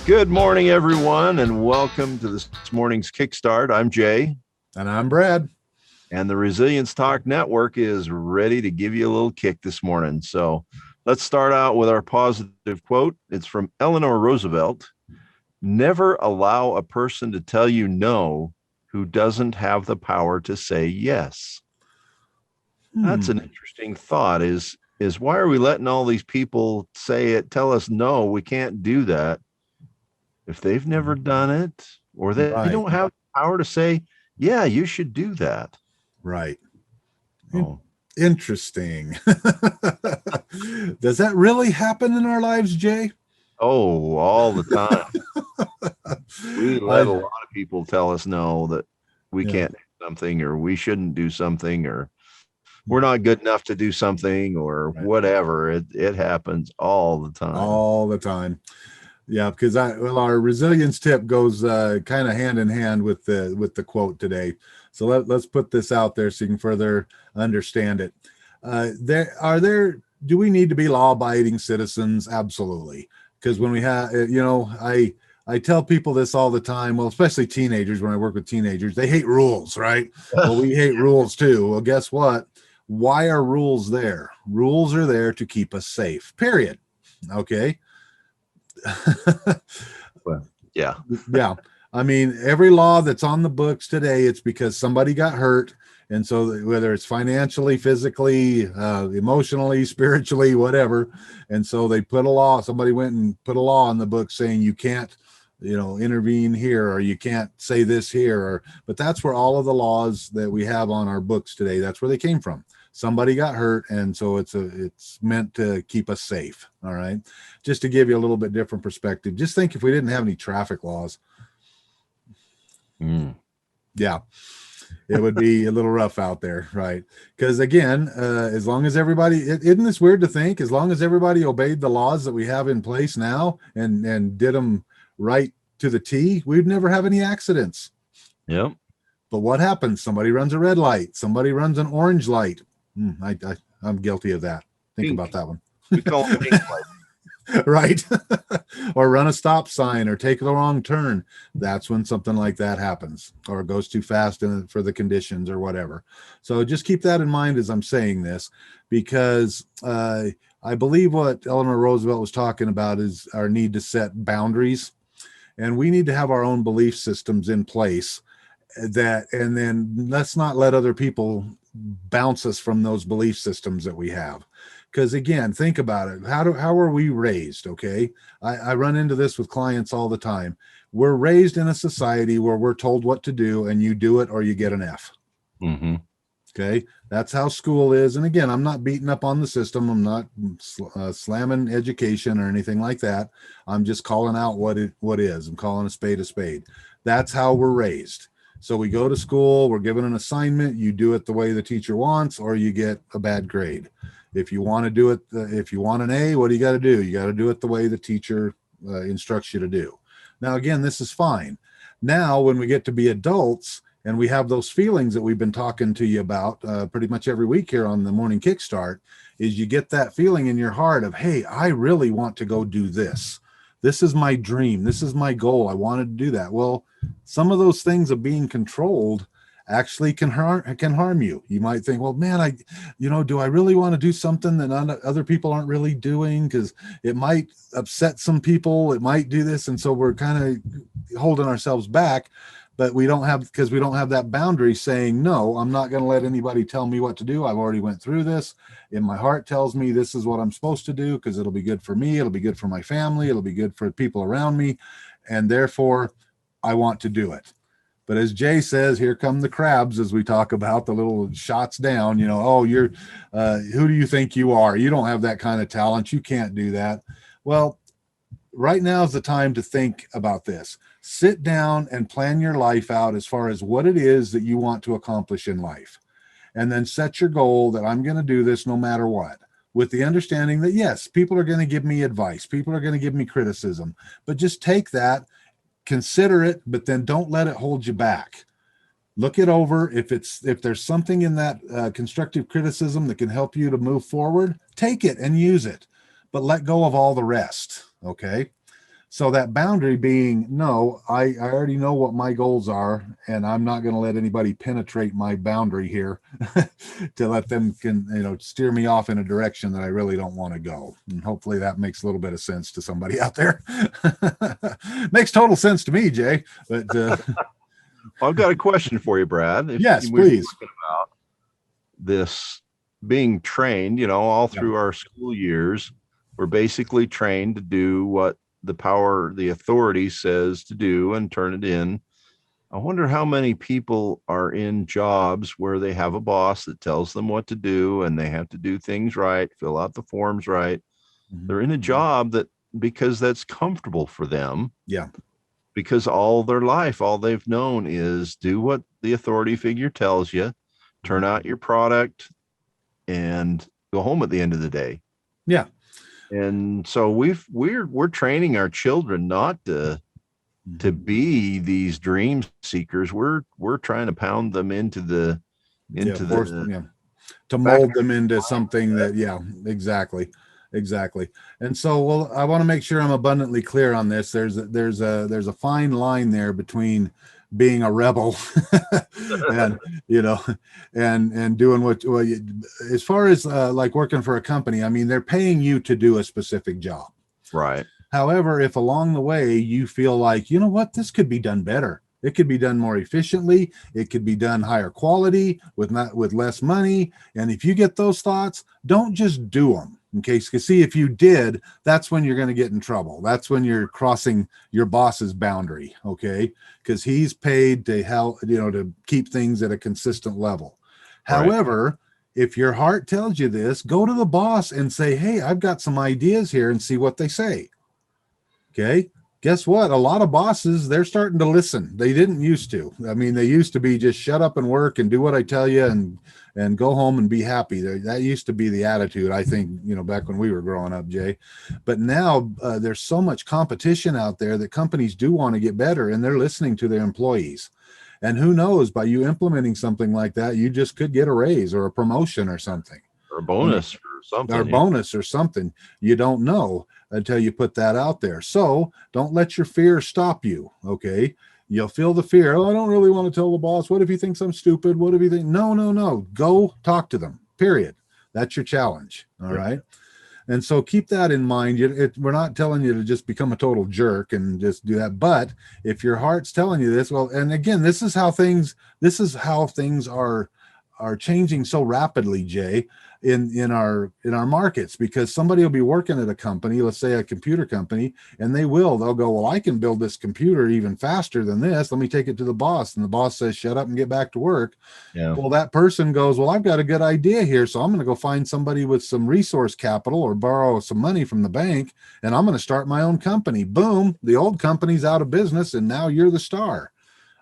Good morning, everyone, and welcome to this morning's Kickstart. I'm Jay. And I'm Brad. And the Resilience Talk Network is ready to give you a little kick this morning. So let's start out with our positive quote. It's from Eleanor Roosevelt. Never allow a person to tell you no who doesn't have the power to say yes. That's an interesting thought is why are we letting all these people tell us no, we can't do that if they've never done it, or they don't have the power to say, yeah, you should do that. Right. Oh. Interesting. Does that really happen in our lives, Jay? Oh, all the time. We let a lot of people tell us no, that we can't do something, or we shouldn't do something, or we're not good enough to do something, or whatever. It happens all the time. All the time. Yeah, because our resilience tip goes kind of hand in hand with the quote today. So let's put this out there so you can further understand it. Do we need to be law-abiding citizens? Absolutely. Because when we have, I tell people this all the time, well, especially teenagers, when I work with teenagers, they hate rules, right? Well, we hate rules too. Well, guess what? Why are rules there? Rules are there to keep us safe, period. Okay. Well, yeah. Yeah. I mean, every law that's on the books today, it's because somebody got hurt. And so whether it's financially, physically, emotionally, spiritually, whatever. And so they put a law, somebody went and put a law on the book saying you can't, intervene here, or you can't say this here, but that's where all of the laws that we have on our books today, that's where they came from. Somebody got hurt, and so it's meant to keep us safe. All right. Just to give you a little bit different perspective, just think if we didn't have any traffic laws. Yeah, it would be a little rough out there, right? Because again, as long as everybody, isn't this weird to think, as long as everybody obeyed the laws that we have in place now and did them right to the T, we'd never have any accidents. Yep. But what happens? Somebody runs a red light. Somebody runs an orange light. I'm guilty of that. Think about that one. We call it pink light. Right. Or run a stop sign or take the wrong turn. That's when something like that happens, or it goes too fast for the conditions or whatever. So just keep that in mind as I'm saying this, because I believe what Eleanor Roosevelt was talking about is our need to set boundaries, and we need to have our own belief systems in place and then let's not let other people bounce us from those belief systems that we have. Because again, think about it. How are we raised? Okay. I run into this with clients all the time. We're raised in a society where we're told what to do, and you do it or you get an F. Mm-hmm. Okay. That's how school is. And again, I'm not beating up on the system. I'm not slamming education or anything like that. I'm just calling out what is. I'm calling a spade a spade. That's how we're raised. So we go to school, we're given an assignment, you do it the way the teacher wants, or you get a bad grade. If you want to do it, if you want an A, what do you got to do? You got to do it the way the teacher instructs you to do. Now, again, this is fine. Now, when we get to be adults and we have those feelings that we've been talking to you about pretty much every week here on the Morning Kickstart, is you get that feeling in your heart of, hey, I really want to go do this. This is my dream. This is my goal. I wanted to do that. Well, some of those things of being controlled actually can harm you. You might think, well, man, do I really want to do something that other people aren't really doing? Because it might upset some people. It might do this. And so we're kind of holding ourselves back, but because we don't have that boundary saying, no, I'm not going to let anybody tell me what to do. I've already went through this. And my heart tells me this is what I'm supposed to do, because it'll be good for me. It'll be good for my family. It'll be good for people around me. And therefore, I want to do it. But as Jay says, here come the crabs, as we talk about the little shots down, who do you think you are? You don't have that kind of talent. You can't do that. Well, right now is the time to think about this. Sit down and plan your life out as far as what it is that you want to accomplish in life. And then set your goal that I'm going to do this no matter what, with the understanding that, yes, people are going to give me advice. People are going to give me criticism, but just take that, consider it, but then don't let it hold you back. Look it over. If there's something in that constructive criticism that can help you to move forward, take it and use it, but let go of all the rest. Okay. So that boundary being, no, I already know what my goals are, and I'm not going to let anybody penetrate my boundary here to let them steer me off in a direction that I really don't want to go. And hopefully that makes a little bit of sense to somebody out there. Makes total sense to me, Jay. But I've got a question for you, Brad. If yes, we're please. talking about this being trained, all Yeah. through our school years, we're basically trained to do what the authority says to do and turn it in. I wonder how many people are in jobs where they have a boss that tells them what to do and they have to do things right, fill out the forms right. They're in a job that because that's comfortable for them. Yeah. Because all their life, all they've known is do what the authority figure tells you, turn out your product, and go home at the end of the day. Yeah. And so we're training our children not to be these dream seekers. We're trying to pound them into the to mold them into something that exactly. And so, well, I want to make sure I'm abundantly clear on this. There's a fine line there between being a rebel and and doing as far as like working for a company. I mean, they're paying you to do a specific job, right? However, if along the way you feel like, you know what, this could be done better, it could be done more efficiently, it could be done higher quality with less money, and if you get those thoughts, don't just do them. Okay, because see, if you did, that's when you're going to get in trouble. That's when you're crossing your boss's boundary. Okay, because he's paid to help, to keep things at a consistent level. Right. However, if your heart tells you this, go to the boss and say, hey, I've got some ideas here, and see what they say. Okay. Guess what? A lot of bosses, they're starting to listen. They didn't used to. I mean, they used to be just shut up and work and do what I tell you and go home and be happy. That used to be the attitude, I think, back when we were growing up, Jay. But now there's so much competition out there that companies do want to get better, and they're listening to their employees. And who knows, by you implementing something like that, you just could get a raise or a promotion or something. Or a bonus or something. Or bonus or something. You don't know until you put that out there. So don't let your fear stop you. Okay. You'll feel the fear. Oh, I don't really want to tell the boss. What if he thinks I'm stupid? What if he think? No. Go talk to them. Period. That's your challenge. All right. And so keep that in mind. We're not telling you to just become a total jerk and just do that. But if your heart's telling you this, well, and again, this is how things are changing so rapidly, Jay, in our markets, because somebody will be working at a company, let's say a computer company, and they'll go, well, I can build this computer even faster than this. Let me take it to the boss. And the boss says, shut up and get back to work. Yeah. Well, that person goes, well, I've got a good idea here. So I'm going to go find somebody with some resource capital or borrow some money from the bank, and I'm going to start my own company. Boom. The old company's out of business, and now you're the star.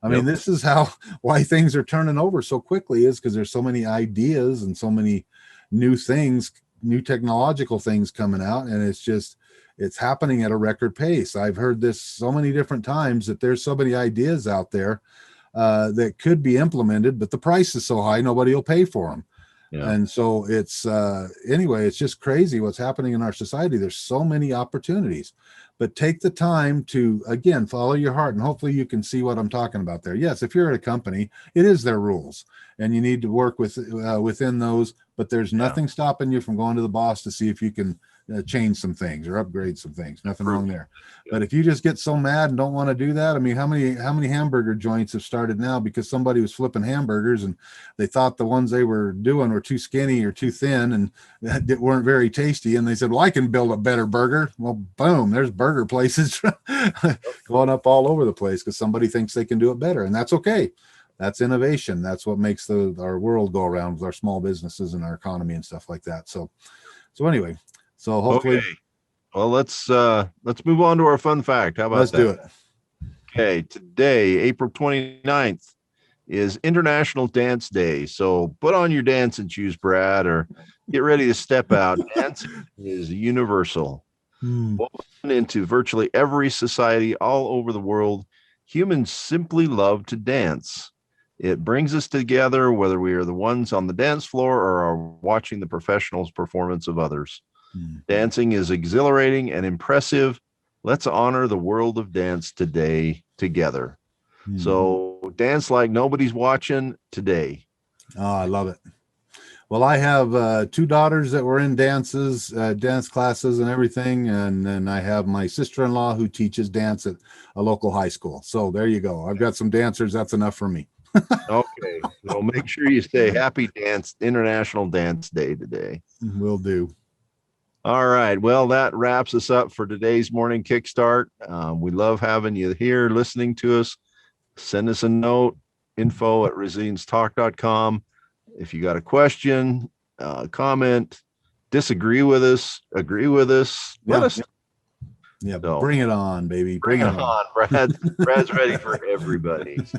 I mean, this is why things are turning over so quickly, is because there's so many ideas and so many new things, new technological things coming out. And it's happening at a record pace. I've heard this so many different times that there's so many ideas out there that could be implemented, but the price is so high, nobody will pay for them. Yeah. And so it's it's just crazy what's happening in our society. There's so many opportunities, but take the time to, again, follow your heart, and hopefully you can see what I'm talking about there. Yes, if you're at a company, it is their rules, and you need to work within those, but there's nothing stopping you from going to the boss to see if you can change some things or upgrade some things. Nothing wrong there. But if you just get so mad and don't want to do that, I mean, how many hamburger joints have started now because somebody was flipping hamburgers and they thought the ones they were doing were too skinny or too thin and that weren't very tasty, and they said, well, I can build a better burger. Well, boom, there's burger places going up all over the place because somebody thinks they can do it better, and that's okay. That's innovation. That's what makes our world go around, with our small businesses and our economy and stuff like that. So anyway, so hopefully, well, let's move on to our fun fact. How about that? Let's do it. Okay, today, April 29th, is International Dance Day. So put on your dancing shoes, Brad, or get ready to step out. Dancing is universal. Woven into virtually every society all over the world, humans simply love to dance. It brings us together, whether we are the ones on the dance floor or are watching the professionals' performance of others. Dancing is exhilarating and impressive, Let's honor the world of dance today together. Mhm. So dance like nobody's watching today. Oh, I love it. Well, I have 2 daughters that were in dance classes and everything. And then I have my sister-in-law who teaches dance at a local high school. So there you go. I've got some dancers. That's enough for me. Okay. So make sure you say happy International Dance Day today. Will do. All right. Well, that wraps us up for today's morning Kickstart. We love having you here listening to us. Send us a note, info@resinstalk.com. If you got a question, comment, disagree with us, agree with us, let us. Yeah, So, bring it on, baby. Bring it on, Brad. Brad's ready for everybody. So.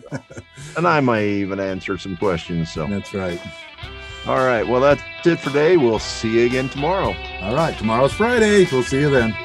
And I might even answer some questions. So that's right. All right. Well, that's it for today. We'll see you again tomorrow. All right. Tomorrow's Friday. We'll see you then.